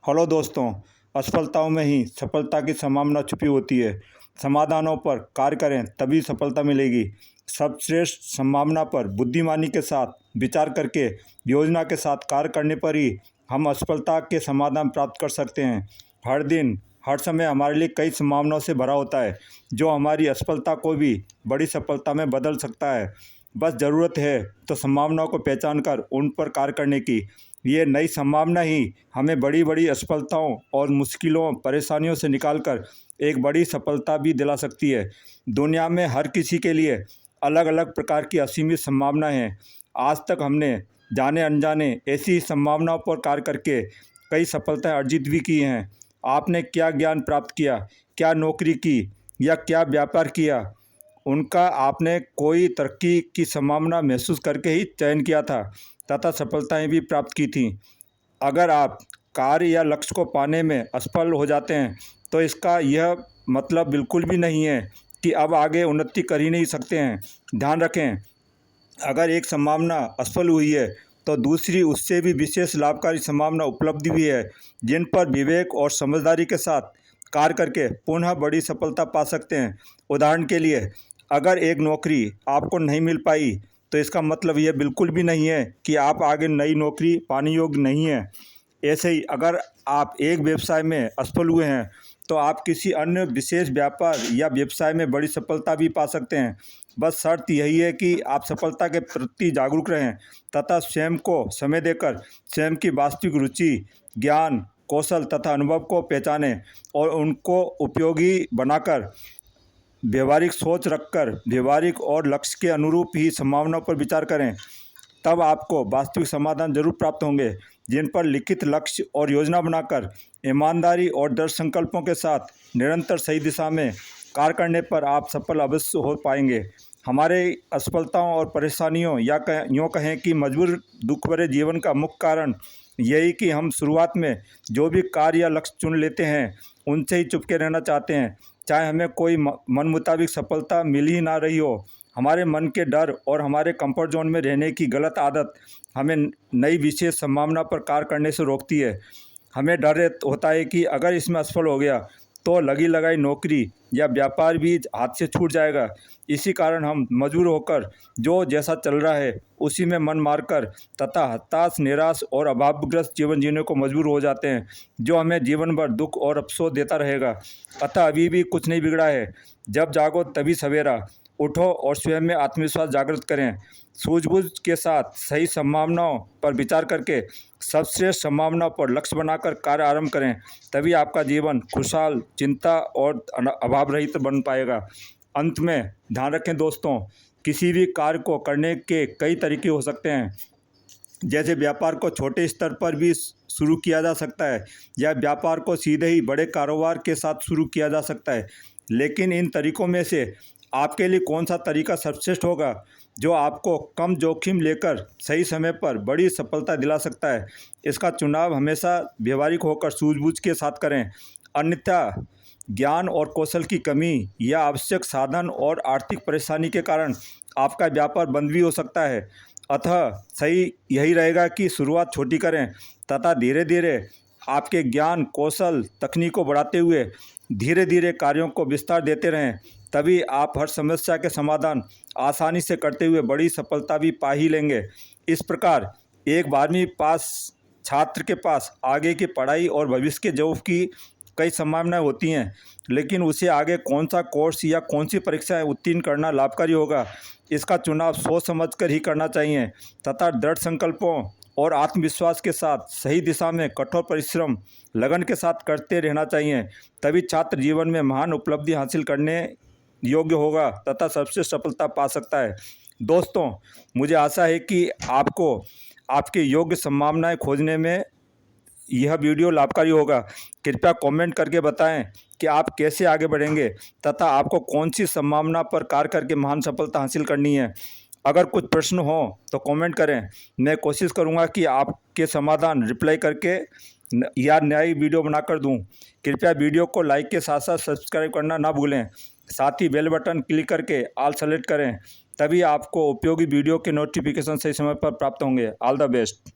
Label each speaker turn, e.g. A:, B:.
A: Hello दोस्तों, असफलताओं में ही सफलता की संभावना छुपी होती है। समाधानों पर कार्य करें तभी सफलता मिलेगी। सर्वश्रेष्ठ संभावना पर बुद्धिमानी के साथ विचार करके योजना के साथ कार्य करने पर ही हम असफलता के समाधान प्राप्त कर सकते हैं। हर दिन हर समय हमारे लिए कई संभावनाओं से भरा होता है, जो हमारी असफलता को भी बड़ी सफलता में बदल सकता है। बस ज़रूरत है तो संभावनाओं को पहचान कर उन पर कार्य करने की। ये नई संभावना ही हमें बड़ी बड़ी असफलताओं और मुश्किलों परेशानियों से निकालकर एक बड़ी सफलता भी दिला सकती है। दुनिया में हर किसी के लिए अलग अलग प्रकार की असीमित संभावनाएं हैं। आज तक हमने जाने अनजाने ऐसी संभावनाओं पर कार्य करके कई सफलताएं अर्जित भी की हैं। आपने क्या ज्ञान प्राप्त किया, क्या नौकरी की या क्या व्यापार किया, उनका आपने कोई तरक्की की संभावना महसूस करके ही चयन किया था तथा सफलताएं भी प्राप्त की थीं। अगर आप कार्य या लक्ष्य को पाने में असफल हो जाते हैं तो इसका यह मतलब बिल्कुल भी नहीं है कि अब आगे उन्नति कर ही नहीं सकते हैं। ध्यान रखें, अगर एक संभावना असफल हुई है तो दूसरी उससे भी विशेष लाभकारी संभावना उपलब्ध भी है, जिन पर विवेक और समझदारी के साथ कार्य करके पुनः बड़ी सफलता पा सकते हैं। उदाहरण के लिए, अगर एक नौकरी आपको नहीं मिल पाई तो इसका मतलब यह बिल्कुल भी नहीं है कि आप आगे नई नौकरी पाने योग्य नहीं हैं। ऐसे ही अगर आप एक व्यवसाय में असफल हुए हैं तो आप किसी अन्य विशेष व्यापार या व्यवसाय में बड़ी सफलता भी पा सकते हैं। बस शर्त यही है कि आप सफलता के प्रति जागरूक रहें तथा स्वयं को समय देकर स्वयं की वास्तविक रुचि, ज्ञान, कौशल तथा अनुभव को पहचानें और उनको उपयोगी बनाकर व्यवहारिक सोच रखकर व्यवहारिक और लक्ष्य के अनुरूप ही संभावनाओं पर विचार करें। तब आपको वास्तविक समाधान जरूर प्राप्त होंगे, जिन पर लिखित लक्ष्य और योजना बनाकर ईमानदारी और दृढ़ संकल्पों के साथ निरंतर सही दिशा में कार्य करने पर आप सफल अवश्य हो पाएंगे। हमारे असफलताओं और परेशानियों या यूँ कहें कि मजबूर दुख भरे जीवन का मुख्य कारण यही कि हम शुरुआत में जो भी कार्य या लक्ष्य चुन लेते हैं उनसे ही चुपके रहना चाहते हैं, चाहे हमें कोई मन मुताबिक सफलता मिल ही ना रही हो। हमारे मन के डर और हमारे कंफर्ट जोन में रहने की गलत आदत हमें नई विशेष संभावना पर कार्य करने से रोकती है। हमें डर होता है कि अगर इसमें असफल हो गया तो लगी लगाई नौकरी या व्यापार भी हाथ से छूट जाएगा। इसी कारण हम मजबूर होकर जो जैसा चल रहा है उसी में मन मारकर तथा हताश, निराश और अभावग्रस्त जीवन जीने को मजबूर हो जाते हैं, जो हमें जीवन भर दुख और अफसोस देता रहेगा। अतः अभी भी कुछ नहीं बिगड़ा है। जब जागो तभी सवेरा। उठो और स्वयं में आत्मविश्वास जागृत करें। सूझबूझ के साथ सही संभावनाओं पर विचार करके सर्वश्रेष्ठ संभावनाओं पर लक्ष्य बनाकर कार्य आरंभ करें, तभी आपका जीवन खुशहाल, चिंता और अभाव रहित बन पाएगा। अंत में ध्यान रखें दोस्तों, किसी भी कार्य को करने के कई तरीके हो सकते हैं। जैसे व्यापार को छोटे स्तर पर भी शुरू किया जा सकता है या व्यापार को सीधे ही बड़े कारोबार के साथ शुरू किया जा सकता है। लेकिन इन तरीकों में से आपके लिए कौन सा तरीका सर्वश्रेष्ठ होगा, जो आपको कम जोखिम लेकर सही समय पर बड़ी सफलता दिला सकता है, इसका चुनाव हमेशा व्यवहारिक होकर सूझबूझ के साथ करें। अन्यथा ज्ञान और कौशल की कमी या आवश्यक साधन और आर्थिक परेशानी के कारण आपका व्यापार बंद भी हो सकता है। अतः सही यही रहेगा कि शुरुआत छोटी करें तथा धीरे धीरे आपके ज्ञान, कौशल, तकनीक को बढ़ाते हुए धीरे धीरे कार्यों को विस्तार देते रहें। तभी आप हर समस्या के समाधान आसानी से करते हुए बड़ी सफलता भी पा ही लेंगे। इस प्रकार एक 12वीं पास छात्र के पास आगे की पढ़ाई और भविष्य के जॉब की कई संभावनाएं होती हैं, लेकिन उसे आगे कौन सा कोर्स या कौन सी परीक्षाएं उत्तीर्ण करना लाभकारी होगा, इसका चुनाव सोच समझकर ही करना चाहिए तथा दृढ़ संकल्पों और आत्मविश्वास के साथ सही दिशा में कठोर परिश्रम, लगन के साथ करते रहना चाहिए। तभी छात्र जीवन में महान उपलब्धि हासिल करने योग्य होगा तथा सबसे सफलता पा सकता है। दोस्तों, मुझे आशा है कि आपको आपके योग्य संभावनाएं खोजने में यह वीडियो लाभकारी होगा। कृपया कमेंट करके बताएं कि आप कैसे आगे बढ़ेंगे तथा आपको कौन सी संभावना पर कार्य करके महान सफलता हासिल करनी है। अगर कुछ प्रश्न हो तो कमेंट करें, मैं कोशिश करूंगा कि आपके समाधान रिप्लाई करके या नई वीडियो बनाकर दूं। कृपया वीडियो को लाइक के साथ साथ सब्सक्राइब करना ना भूलें। साथ ही बेल बटन क्लिक करके ऑल सेलेक्ट करें, तभी आपको उपयोगी वीडियो के नोटिफिकेशन सही समय पर प्राप्त होंगे। All the best.